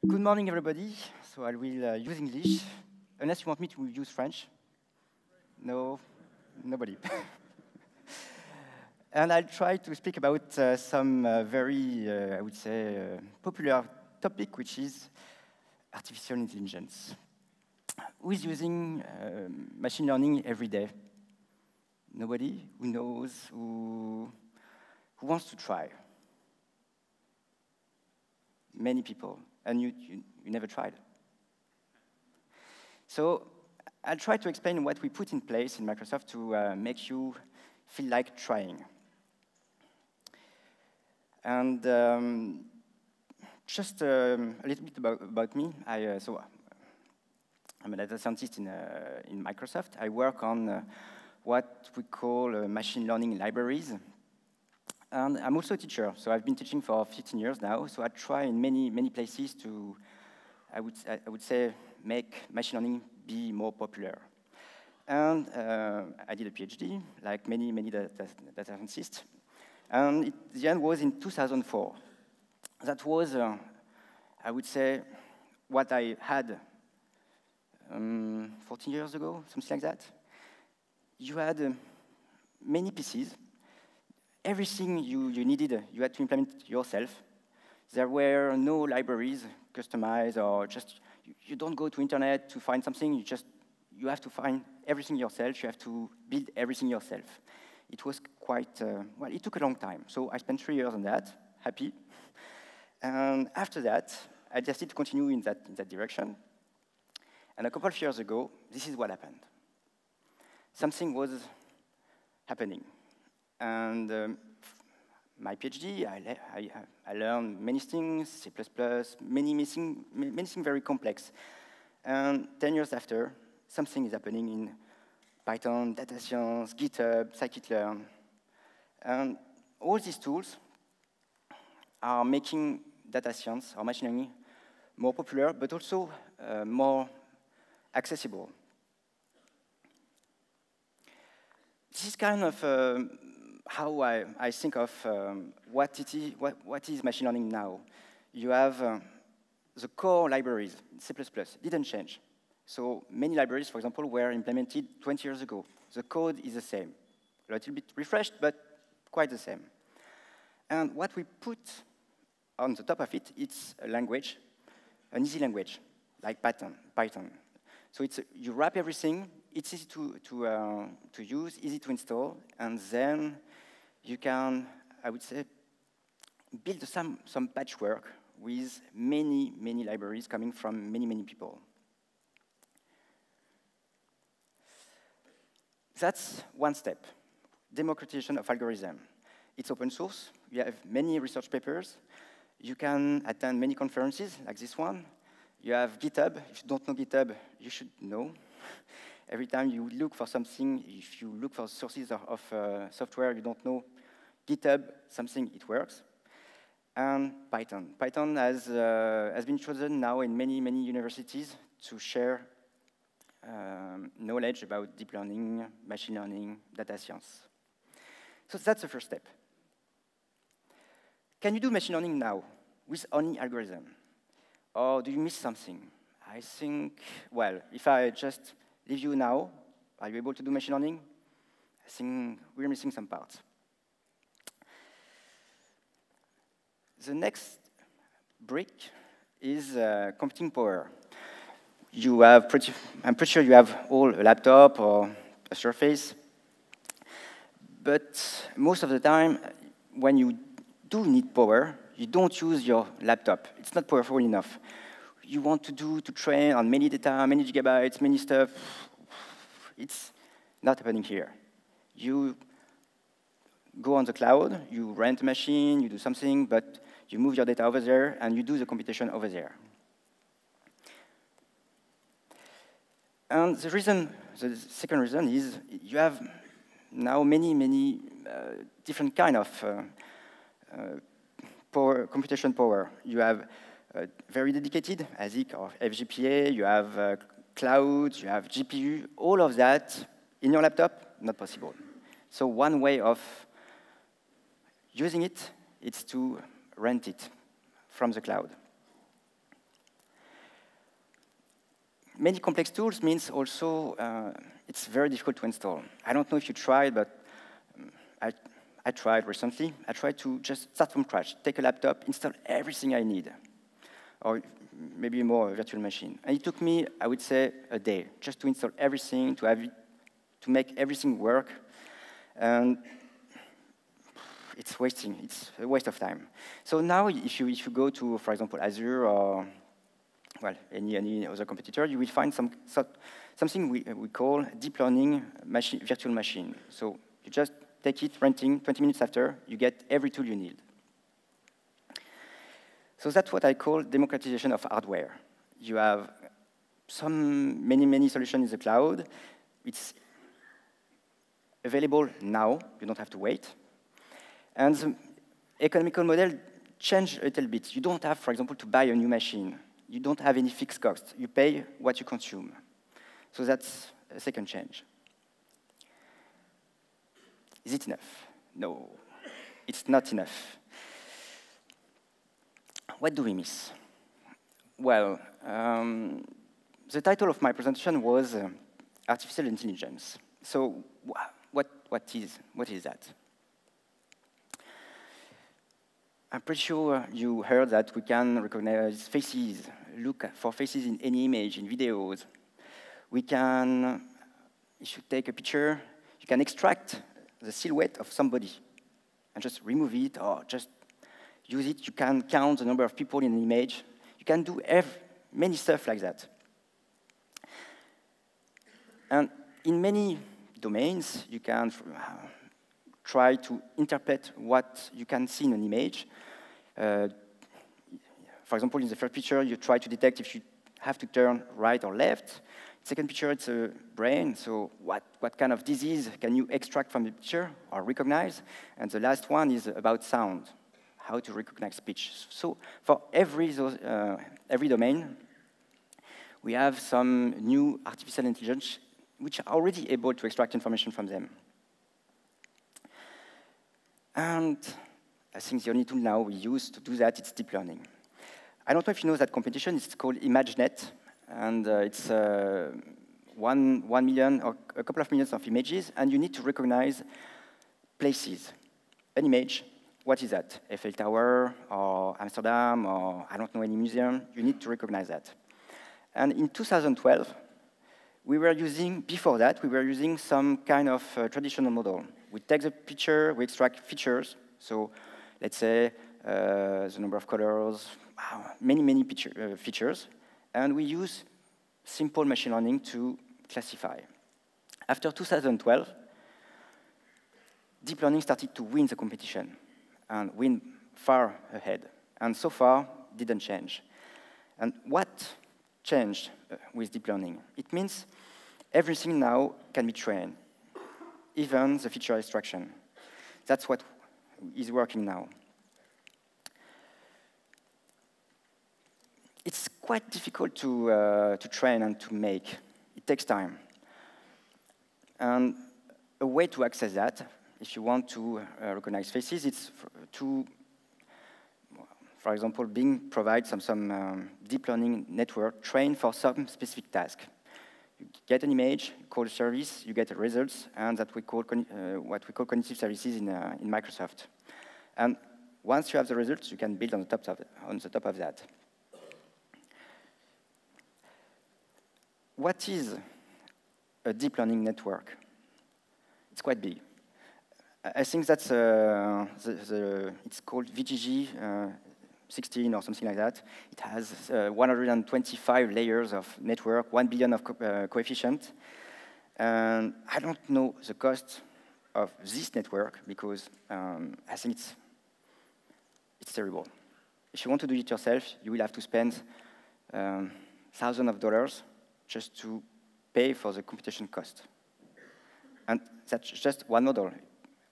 Good morning, everybody. So I will use English, unless you want me to use French. No, nobody. And I'll try to speak about some very, I would say, popular topic, which is artificial intelligence. Who is using machine learning every day? Nobody? Who knows? Who wants to try? Many people. And you never tried. So I'll try to explain what we put in place in Microsoft to make you feel like trying. And just a little bit about me. I'm a data scientist in Microsoft. I work on what we call machine learning libraries. And I'm also a teacher, so I've been teaching for 15 years now. So I try in many places to, I would say, make machine learning be more popular. And I did a PhD, like many data scientists. And the end was in 2004. That was, I would say, what I had 14 years ago, something like that. You had many pieces. Everything you needed, you had to implement yourself. There were no libraries customized, or just, you don't go to internet to find something, you have to find everything yourself, you have to build everything yourself. It was quite, well, it took a long time. So I spent 3 years on that, happy. And after that, I decided to continue in that direction. And a couple of years ago, this is what happened. Something was happening. And my PhD, I learned many things, C++, many things very complex. And 10 years after, something is happening in Python, data science, GitHub, scikit-learn. And all these tools are making data science or machine learning more popular, but also more accessible. This is kind of how I think of what is machine learning now. You have the core libraries, C++, didn't change. So many libraries, for example, were implemented 20 years ago. The code is the same. A little bit refreshed, but quite the same. And what we put on the top of it, it's a language, an easy language, like Python. So you wrap everything, it's easy to use, easy to install, and then you can, I would say, build some patchwork with many libraries coming from many people. That's one step, democratization of algorithm. It's open source, you have many research papers, you can attend many conferences like this one. You have GitHub. If you don't know GitHub, you should know. Every time you look for something, if you look for sources of software you don't know, GitHub, something, it works. And Python. Python has been chosen now in many universities to share knowledge about deep learning, machine learning, data science. So that's the first step. Can you do machine learning now with only algorithm? Or do you miss something? I think, well, if I just leave you now, are you able to do machine learning? I think we're missing some parts. The next brick is computing power. I'm pretty sure you have all a laptop or a Surface. But most of the time, when you do need power, you don't use your laptop. It's not powerful enough. You want to train on many data, many gigabytes, many stuff. It's not happening here. You go on the cloud, you rent a machine, you do something, but you move your data over there, and you do the computation over there. And the second reason is you have now many different kind of computation power. You have very dedicated ASIC or FGPA, you have cloud, you have GPU, all of that in your laptop, not possible. So one way of using it is to rent it from the cloud. many complex tools means also it's very difficult to install. I don't know if you tried, but I tried recently. I tried to just start from scratch, take a laptop, install everything I need, or maybe more, a virtual machine. And it took me, I would say, a day, just to install everything, to make everything work. And it's a waste of time. So now, if you go to, for example, Azure or well, any other competitor, you will find something we call deep learning virtual machine. So you just take it, renting, 20 minutes after, you get every tool you need. So that's what I call democratization of hardware. You have many solutions in the cloud. It's available now, you don't have to wait. And the economical model changed a little bit. You don't have, for example, to buy a new machine. You don't have any fixed cost. You pay what you consume. So that's a second change. Is it enough? No, it's not enough. What do we miss? Well, the title of my presentation was Artificial Intelligence. So what is that? I'm pretty sure you heard that we can recognize faces, look for faces in any image, in videos. We can, if you take a picture, you can extract the silhouette of somebody and just remove it or just use it. You can count the number of people in an image. You can do many stuff like that. And in many domains, you can try to interpret what you can see in an image. For example, in the first picture, you try to detect if you have to turn right or left. Second picture, it's a brain. So what kind of disease can you extract from the picture or recognize? And the last one is about sound, how to recognize speech. So for every domain, we have some new artificial intelligence which are already able to extract information from them. And I think the only tool now we use to do that is deep learning. I don't know if you know that competition. It's called ImageNet, and it's 1 million or a couple of millions of images, and you need to recognize places. An image, what is that? Eiffel Tower, or Amsterdam, or I don't know, any museum. You need to recognize that. And in 2012, before that, we were using some kind of traditional model. We take the picture, we extract features. So let's say the number of colors, many features. And we use simple machine learning to classify. After 2012, deep learning started to win the competition and win far ahead. And so far, didn't change. And what changed with deep learning? It means everything now can be trained, even the feature extraction. That's what is working now. It's quite difficult to train and to make. It takes time. And a way to access that, if you want to recognize faces, it's for example, Bing provides some deep learning network trained for some specific task. You get an image, you call a service, you get results, and that we call what we call cognitive services in Microsoft. And once you have the results, you can build on the top of that. What is a deep learning network? It's quite big. I think that's it's called VGG 16 or something like that. It has 125 layers of network, 1 billion of coefficient. And I don't know the cost of this network because I think it's terrible. If you want to do it yourself, you will have to spend thousands of dollars just to pay for the computation cost. And that's just one model,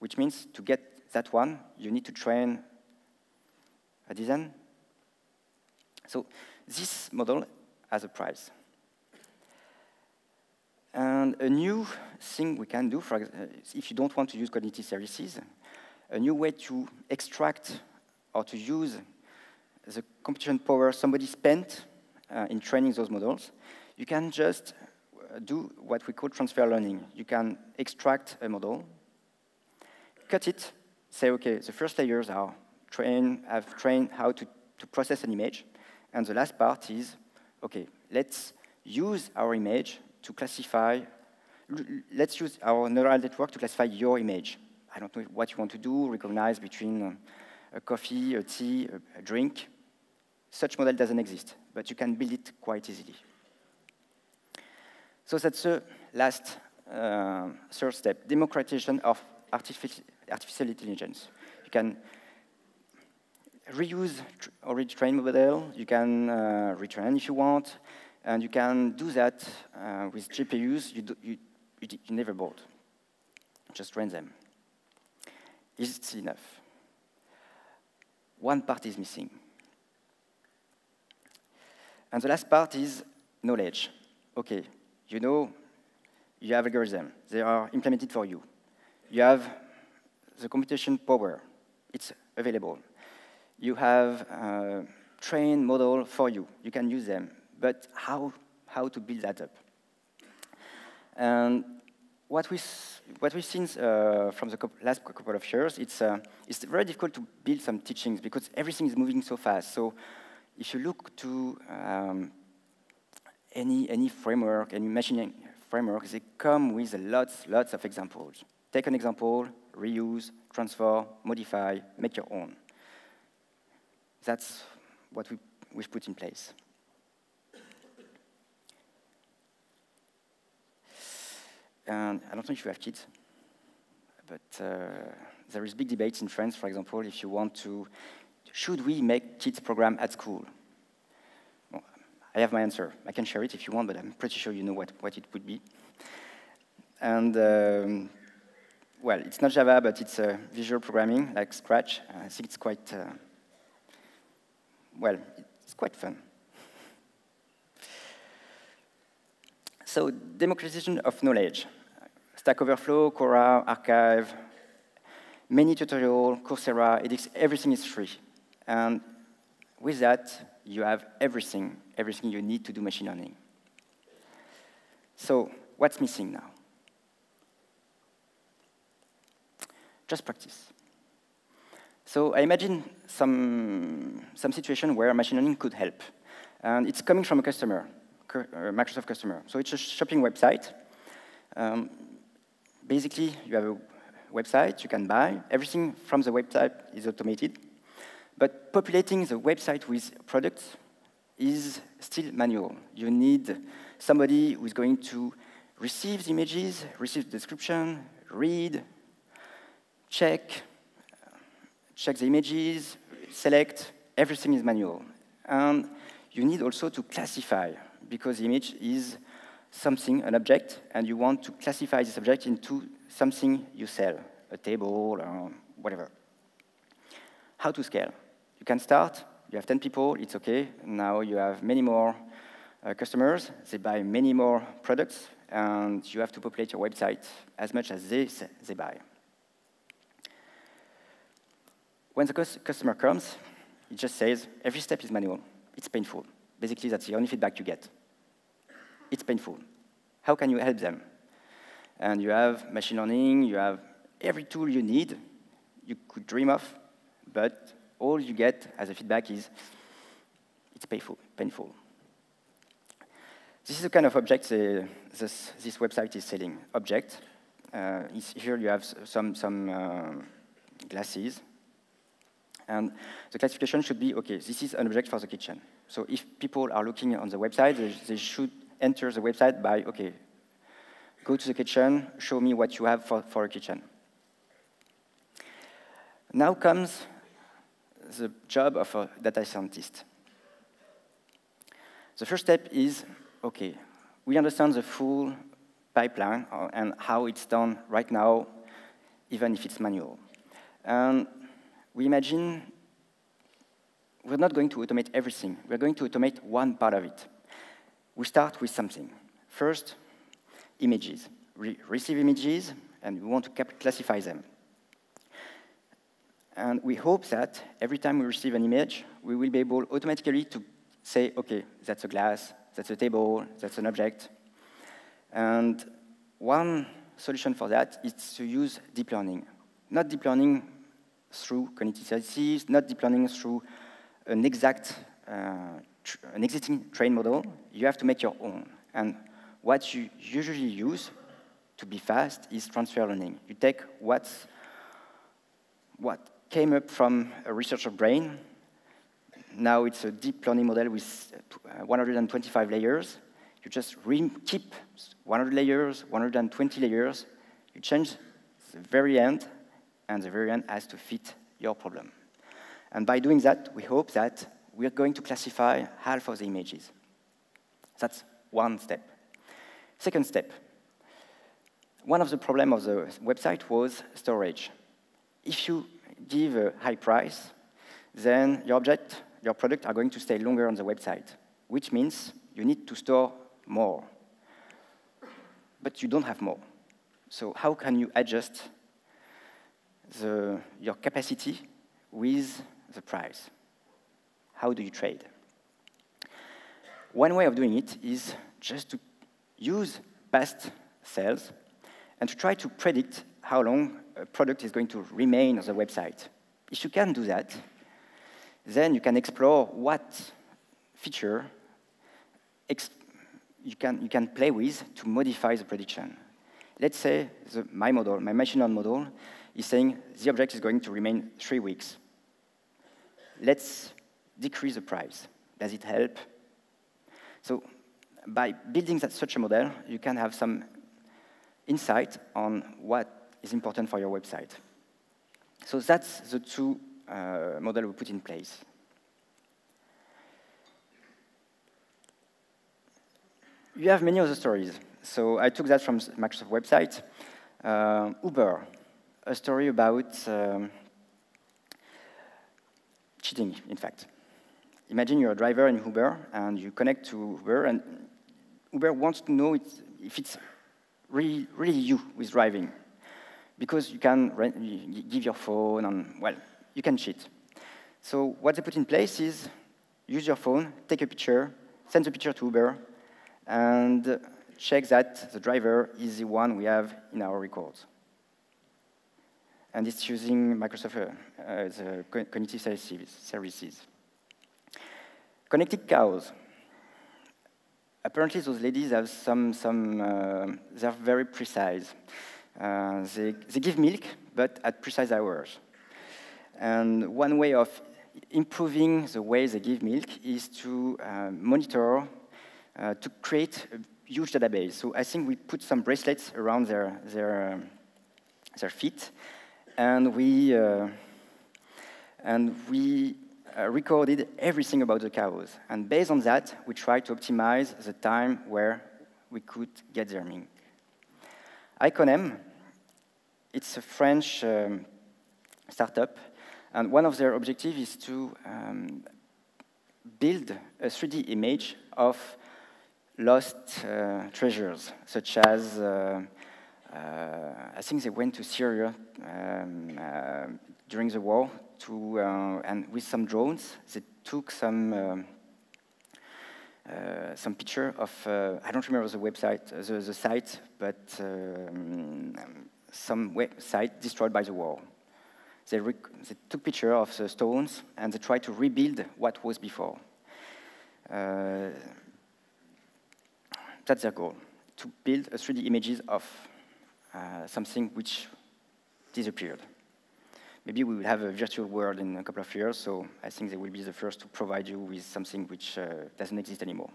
which means to get that one, you need to train a dozen. So this model has a price. And a new thing we can do, if you don't want to use cognitive services, a new way to extract or to use the computation power somebody spent in training those models, You can just do what we call transfer learning. You can extract a model, cut it, say, okay, the first layers are I've trained how to process an image, and the last part is, okay, let's use our image to classify, let's use our neural network to classify your image. I don't know what you want to do, recognize between a coffee, a tea, a drink. Such model doesn't exist, but you can build it quite easily. So that's the last third step, democratization of artificial intelligence. You can reuse already trained model, you can retrain if you want, and you can do that with GPUs you never bought. Just train them. Is it enough? One part is missing. And the last part is knowledge. Okay, you know, you have algorithms. They are implemented for you. You have the computation power. It's available. You have a trained model for you. You can use them. But how to build that up? And what we've seen from the last couple of years, it's very difficult to build some teachings because everything is moving so fast. So if you look to any framework, any machine learning framework, they come with lots of examples. Take an example, reuse, transfer, modify, make your own. That's what we've put in place. And I don't know if you have kids, but there is big debates in France, for example, if you want to, should we make kids program at school? Well, I have my answer. I can share it if you want, but I'm pretty sure you know what it would be. And, well, it's not Java, but it's visual programming, like Scratch. I think it's quite, well, it's quite fun. So democratization of knowledge. Stack Overflow, Quora, Archive, many tutorials, Coursera, edX, everything is free. And with that, you have everything you need to do machine learning. So what's missing now? Just practice. So I imagine some situation where machine learning could help. And it's coming from a customer. Microsoft customer. So it's a shopping website. Basically, you have a website you can buy. Everything from the website is automated. But populating the website with products is still manual. You need somebody who is going to receive the images, receive the description, read, check the images, select. Everything is manual. And you need also to classify, because the image is something, an object, and you want to classify this object into something you sell, a table or whatever. How to scale? You can start, you have 10 people, it's okay. Now you have many more customers, they buy many more products, and you have to populate your website as much as they buy. When the customer comes, it just says, every step is manual, it's painful. Basically, that's the only feedback you get. It's painful. How can you help them? And you have machine learning, you have every tool you need, you could dream of, but all you get as a feedback is, it's painful. This is the kind of object this website is selling. Object. Here you have some glasses. And the classification should be, okay, this is an object for the kitchen. So if people are looking on the website, they should enter the website by, okay, go to the kitchen, show me what you have for a kitchen. Now comes the job of a data scientist. The first step is, okay, we understand the full pipeline and how it's done right now, even if it's manual. And we imagine we're not going to automate everything. We're going to automate one part of it. We start with something. First, images. We receive images, and we want to classify them. And we hope that every time we receive an image, we will be able automatically to say, okay, that's a glass, that's a table, that's an object. And one solution for that is to use deep learning. Not deep learning through cognitive statistics, not deep learning through an existing trained model. You have to make your own. And what you usually use to be fast is transfer learning. You take what came up from a researcher brain. Now it's a deep learning model with 125 layers. You just keep 100 layers, 120 layers. You change the very end, and the very end has to fit your problem. And by doing that, we hope that we're going to classify half of the images. That's one step. Second step. One of the problems of the website was storage. If you give a high price, then your product are going to stay longer on the website, which means you need to store more. But you don't have more. So how can you adjust your capacity with the price? How do you trade? One way of doing it is just to use past sales and to try to predict how long a product is going to remain on the website. If you can do that, then you can explore what feature you can play with to modify the prediction. Let's say my machine learning model, is saying the object is going to remain 3 weeks. Let's decrease the price. Does it help? So by building such a model, you can have some insight on what is important for your website. So that's the two models we put in place. You have many other stories. So I took that from Microsoft website. Uber, a story about cheating, in fact. Imagine you're a driver in Uber, and you connect to Uber, and Uber wants to know if it's really you who is driving. Because you can give your phone, and, well, you can cheat. So what they put in place is use your phone, take a picture, send the picture to Uber, and check that the driver is the one we have in our records. And it's using Microsoft the cognitive services. Connected cows. Apparently, those ladies have they're very precise. They give milk, but at precise hours. And one way of improving the way they give milk is to monitor, to create a huge database. So I think we put some bracelets around their feet, and we recorded everything about the cows. And based on that, we tried to optimize the time where we could get their milk. Iconem, it's a French startup, and one of their objectives is to build a 3D image of lost treasures, such as, I think they went to Syria during the war, and with some drones, they took some picture of, I don't remember the website, the site, but some website destroyed by the war. They took picture of the stones, and they tried to rebuild what was before. That's their goal, to build a 3D images of something which disappeared. Maybe we will have a virtual world in a couple of years, so I think they will be the first to provide you with something which doesn't exist anymore.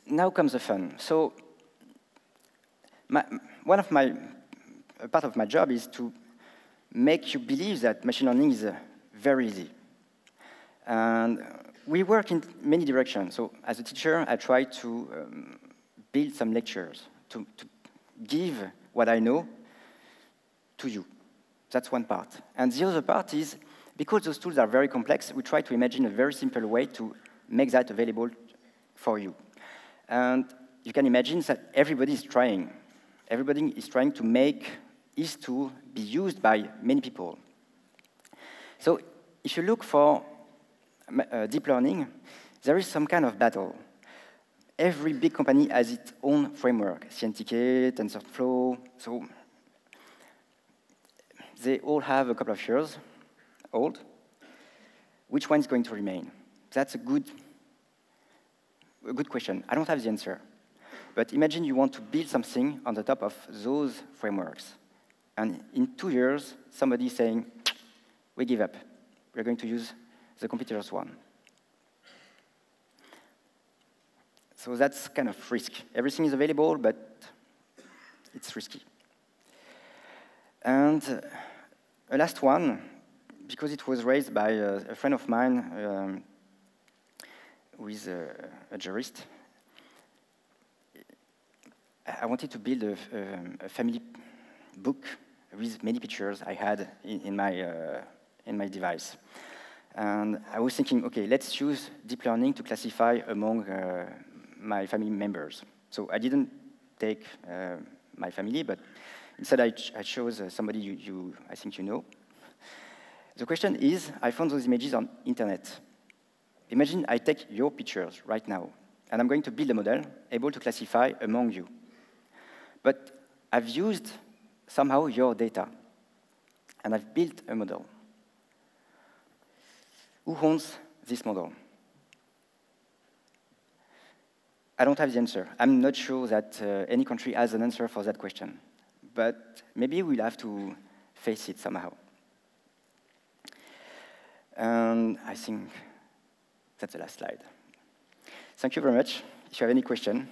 Now comes the fun. So part of my job is to make you believe that machine learning is very easy. And we work in many directions. So as a teacher, I try to build some lectures, to give what I know to you. That's one part. And the other part is, because those tools are very complex, we try to imagine a very simple way to make that available for you. And you can imagine that everybody is trying. Everybody is trying to make his tool be used by many people. So if you look for deep learning, there is some kind of battle. Every big company has its own framework, CNTK, TensorFlow, so they all have a couple of years old. Which one is going to remain? That's a good question. I don't have the answer. But imagine you want to build something on the top of those frameworks. And in 2 years, somebody is saying, we give up. We're going to use the competitor's one. So that's kind of risk. Everything is available, but it's risky. And a last one, because it was raised by a friend of mine who is a jurist. I wanted to build a family book with many pictures I had in my device. And I was thinking, OK, let's use deep learning to classify among my family members. So I didn't take my family, but instead I chose somebody I think you know. The question is, I found those images on internet. Imagine I take your pictures right now, and I'm going to build a model able to classify among you. But I've used somehow your data, and I've built a model. Who owns this model? I don't have the answer. I'm not sure that any country has an answer for that question. But maybe we'll have to face it somehow. And I think that's the last slide. Thank you very much. If you have any question.